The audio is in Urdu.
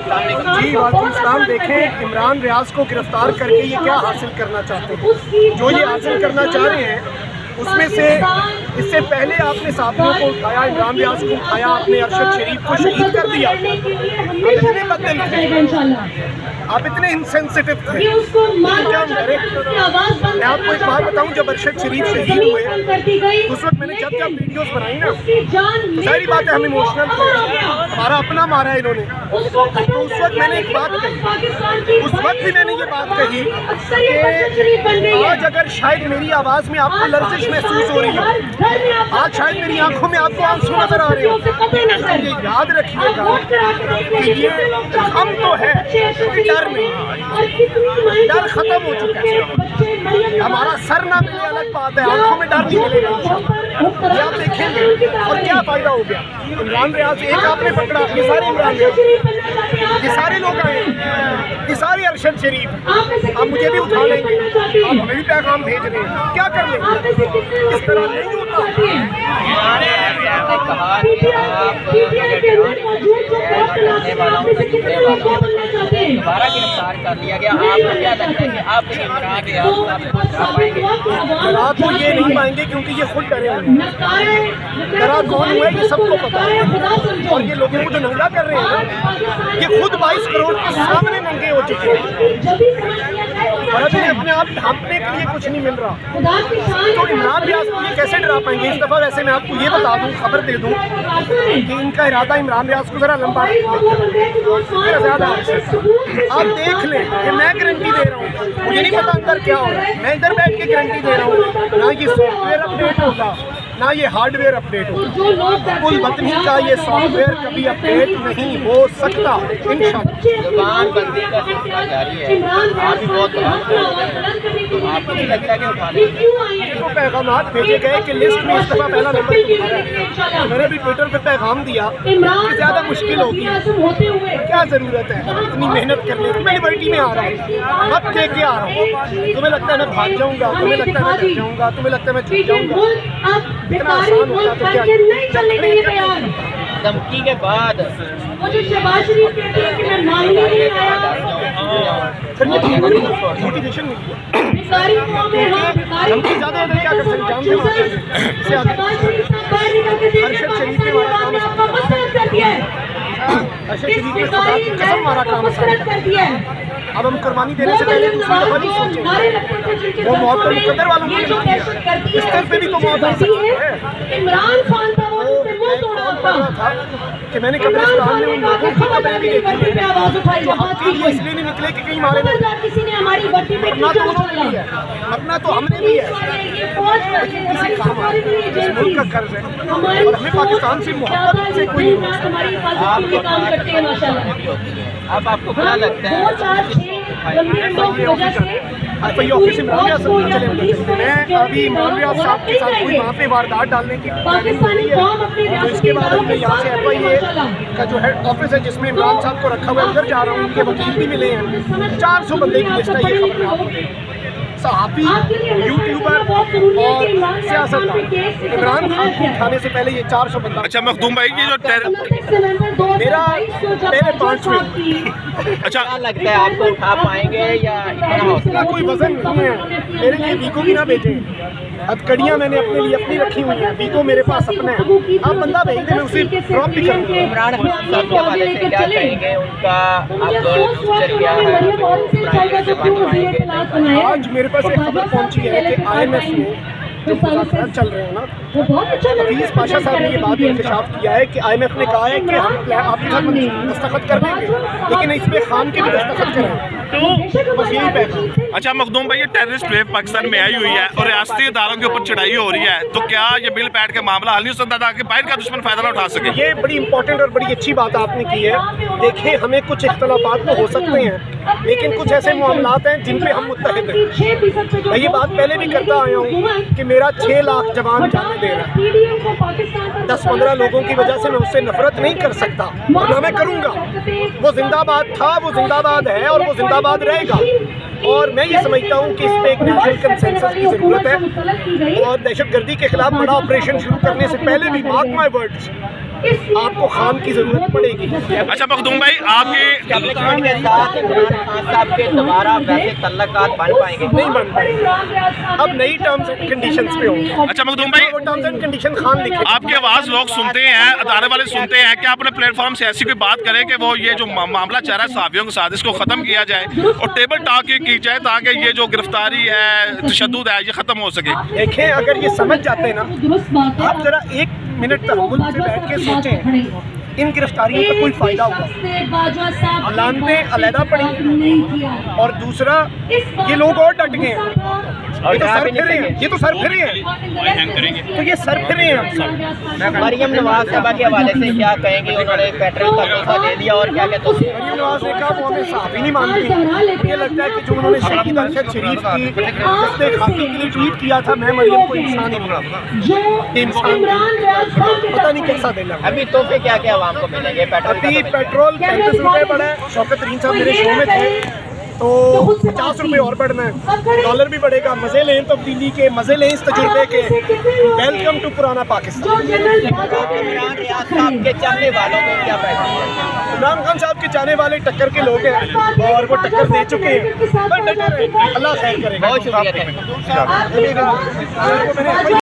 جی وعلیکم السلام. دیکھیں عمران ریاض کو گرفتار کر کے یہ کیا حاصل کرنا چاہتے ہیں. جو یہ حاصل کرنا چاہ رہے ہیں اس میں سے اس سے پہلے آپ نے صحافیوں کو اٹھایا, عمران ریاض کو اٹھایا, آپ نے ارشد شریف کو شہید کر دیا. آپ اتنے بدل تھے, آپ اتنے انسینسٹیو تھے. میں آپ کو ایک بات بتاؤں, جب ارشد شریف شہید ہوئے اس وقت میں نے جب ویڈیوز بنائی نا, ظاہری بات ہے ہم ایموشنل تھے, ہمارا اپنا مارا ہے انہوں نے. تو اس وقت میں نے ایک بات کہی, اس وقت بھی میں نے یہ بات کہی کہ آج اگر شاید میری آواز میں آپ کو لرزش محسوس ہو رہی ہے, آج شاید میری آنکھوں میں آپ کو آنسو نظر آ رہے ہو, یہ یاد رکھیے گا کہ یہ ہم تو ہے, ڈر نہیں, ڈر ختم ہو چکا ہے. ہمارا سر نہ ملے الگ بات ہے, آنکھوں میں ڈر نہیں ملے گا. یہ آپ دیکھیں گے. اور کیا فائدہ ہو گیا. عمران ریاض ایک آپ نے پکڑا, یہ سارے عمران ریاض, یہ سارے لوگ آئے, یہ سارے ارشد شریف. آپ مجھے بھی اٹھا لیں گے, آپ ہمیں بھی پیغام بھیج رہے ہیں, کیا کر لیں گے. اس طرح نہیں ہوتا. دوبارہ گرفتار کر لیا گیا, آپ کو کیا لگتا ہے کہ آپ ڈرا تو یہ نہیں پائیں گے کیونکہ یہ خود ڈرے ہوئے ہیں. ڈرا کون ہوا ہے یہ سب کو پتا ہے, اور یہ لوگوں کو جو ننگا کر رہے ہیں یہ خود 22 کروڑ کے سامنے ننگے ہو چکے ہیں, اور ابھی اپنے آپ ڈھانپنے کے لیے کچھ نہیں مل رہا. تو عمران ریاض کو یہ کیسے ڈرا پائیں گے. اس دفعہ ویسے میں آپ کو یہ بتا دوں, خبر دے دوں کہ ان کا ارادہ عمران ریاض کو ذرا لمبا زیادہ. آپ دیکھ لیں کہ میں گارنٹی دے رہا ہوں, مجھے نہیں پتا اندر کیا ہو رہا ہے, میں ادھر بیٹھ کے گارنٹی دے رہا ہوں. نہ یہ سافٹ ویئر اپڈیٹ ہوگا, نہ یہ ہارڈ ویئر اپڈیٹ ہوگا. کل وطنی کا یہ سافٹ ویئر کبھی اپڈیٹ نہیں ہو سکتا انشاءاللہ. زبان بندی کا سلسلہ جاری ہے, آپ بھی بہت تو آپ کو نہیں لگتا کہ اٹھانے کو پیغامات بھیجے گئے کہ لسٹ میں اس دفعہ پہلا نمبر تمہارا ہے. میں نے بھی ٹویٹر پہ پیغام دیا کہ زیادہ مشکل ہوگی, کیا ضرورت ہے اتنی محنت کرنے کی. میں لبرٹی میں آ رہا ہوں, وقت دے کے آ رہا ہوں. تمہیں لگتا ہے میں بھاگ جاؤں گا, تمہیں لگتا ہے میں ڈر جاؤں گا, تمہیں لگتا ہے میں چھوٹ جاؤں گا. اتنا آسان ہوتا تو کیا. دھمکی کے بعد موٹیویشن ملی ہے. دھمکی زیادہ ہے کیا کر سکتے ہیں. ارشد شریف نے ہمارا کام ارشد شریف نے خدا کی قسم ہمارا کام آسان کر دیا. اب ہم قربانی دینے سے پہلے دوسری دفعہ نہیں سوچیں. وہ موت کو مقدر والوں کو نہیں کیا, بستر پہ بھی تو موت آ سکتی ہے. تھا کہ میں نے قبرستان میں ان لوگوں کی قبریں بھی دیکھی ہیں جو حق کے لیے اس لیے نہیں نکلے کہ کہیں مارے نہیں. مرنا تو انہوں نے بھی ہے, مرنا تو ہم نے بھی ہے, لیکن کسی کام آئے. اس ملک کا قرض ہے اور ہمیں پاکستان سے محبت سے کوئی نہیں. اب آپ کو کیا لگتا ہے یہ آفس عمران ریاض چلے. میں ابھی عمران ریاض صاحب کے ساتھ کوئی وہاں پہ واردات ڈالنے کی پلاننگ ہو رہی ہے. تو اس کے بعد میں یہاں سے FIA کا جو ہیڈ آفس ہے جس میں عمران صاحب کو رکھا ہوا ہے ادھر جا رہا ہوں. ان کے وکیل بھی ملے ہیں, 400 بندے کی لسٹ ہے. یہ خبر آپ کو صحافی, یوٹیوبر اور سیاستدان عمران خان کو اٹھانے سے پہلے یہ 400 بندہ. اچھا مخدوم بھائی, یہ جو میرا پہلے 5 میں اچھا کیا لگتا ہے آپ کو اٹھا پائیں گے یا اتنا اتنا کوئی وزن نہیں ہے. میرے لیے ویکو بھی نہ بھیجیں, ہتھکڑیاں میں نے اپنے لیے اپنی رکھی ہوئی ہیں. ویکو میرے پاس اپنا ہے, آپ بندہ بھیج دیں, میں اسے ڈراپ بھی کروں گا. عمران خان صاحب کے حوالے سے کیا کہیں گے, ان کا اب فیوچر کیا ہے. آج میرے پاس ایک خبر پہنچی ہے کہ IMF میں جو مذاکرات چل رہے ہیں نا, حفیظ پاشا صاحب نے یہ بات انکشاف کیا ہے کہ IMF نے کہا ہے کہ ہم آپ کے ساتھ دستخط کر دیں گے لیکن اس پہ خان کے بھی دستخط کریں. تو بس یہی پیغام. اچھا مخدوم بھائی, یہ ٹیررسٹ ویو پاکستان میں آئی ہوئی ہے اور ریاستی اداروں کے اوپر چڑھائی ہو رہی ہے, تو کیا یہ بل پیٹ کا معاملہ حل نہیں ہو سکتا تاکہ باہر کا دشمن فائدہ نہ اٹھا سکے. یہ بڑی امپورٹنٹ اور بڑی اچھی بات آپ نے کی ہے. دیکھیں ہمیں کچھ اختلافات تو ہو سکتے ہیں لیکن کچھ ایسے معاملات ہیں جن پہ ہم متحد ہیں. میں یہ بات پہلے بھی کرتا آیا ہوں کہ میرا 6 لاکھ جوان جانے دے رہا ہے. 10-15 لوگوں کی وجہ سے میں اس سے نفرت نہیں کر سکتا, نہ میں کروں گا. وہ زندہ باد تھا, وہ زندہ باد ہے اور وہ زندہ باد رہے گا. اور میں یہ سمجھتا ہوں کہ اس پہ ایک نیشنل کنسنسس کی ضرورت ہے. اور دہشت گردی کے خلاف بڑا آپریشن شروع کرنے سے پہلے بھی, مارک مائی ورڈز, آپ کو خان کی ضرورت پڑے گی. اچھا مخدوم بھائی آپ کے اسٹیبلشمنٹ کے ساتھ عمران خان صاحب کے دوبارہ ویسے تعلقات بن پائیں گے؟ نہیں بن پائے گی. اب نئی ٹرمز اینڈ کنڈیشنز پہ ہوں گے. اچھا مخدوم بھائی وہ ٹرمز اینڈ کنڈیشن خان لکھے. آپ کی آواز لوگ سنتے ہیں، ادارے والے سنتے ہیں، کیا اپنے پلیٹ فارم سے ایسی کوئی بات کریں کہ وہ یہ جو معاملہ چل رہا ہے صحافیوں کے ساتھ اس کو ختم کیا جائے اور ٹیبل ٹاک کی جائے تاکہ یہ جو گرفتاری ہے، تشدد ہے، یہ ختم ہو سکے؟ دیکھیں اگر یہ سمجھ جاتے ہیں نا، آپ ذرا ایک منٹ تحمل سے بیٹھ کے سوچیں ان گرفتاریوں کا کوئی فائدہ ہوگا؟ لانتیں علیحدہ پڑی اور دوسرا یہ لوگ اور ڈٹ گئے ہیں. یہ تو سر پھرے ہیں، یہ تو سر پھرے ہیں، تو یہ سر پھرے ہیں ہم سب. مریم نواز صاحبہ کے حوالے سے کیا کہیں گے؟ انہوں نے پیٹرول کا تحفہ دے دیا اور کیا کہتے ہیں؟ مریم نواز نے کہا وہ ہمیں صحافی نہیں مانتی. مجھے لگتا ہے کہ جو انہوں نے شہید ارشد شریف کی دستے خاکی کے لیے ٹویٹ کیا تھا، میں مریم کو انسان ہی بناؤں. انسان پتہ نہیں کیسا دل ہے. ابھی تحفے کیا کیا عوام کو ملیں گے؟ ابھی پیٹرول 35 روپے بڑھا ہے. شوکت ترین صاحب میرے شو میں تھے تو 50 روپے اور بڑھنا ہے. ڈالر بھی بڑھے گا. مزے لیں تبدیلی کے، مزے لیں اس تجربے کے. ویلکم ٹو پرانا پاکستان. عمران ریاض صاحب کے چاہنے والوں میں کیا پیغام ہے؟ عمران خان صاحب کے چاہنے والے ٹکر کے لوگ ہیں اور وہ ٹکر دے چکے ہیں. پر ڈٹے رہیں. اللہ خیر کرے گا. بہت شکریہ. میں نے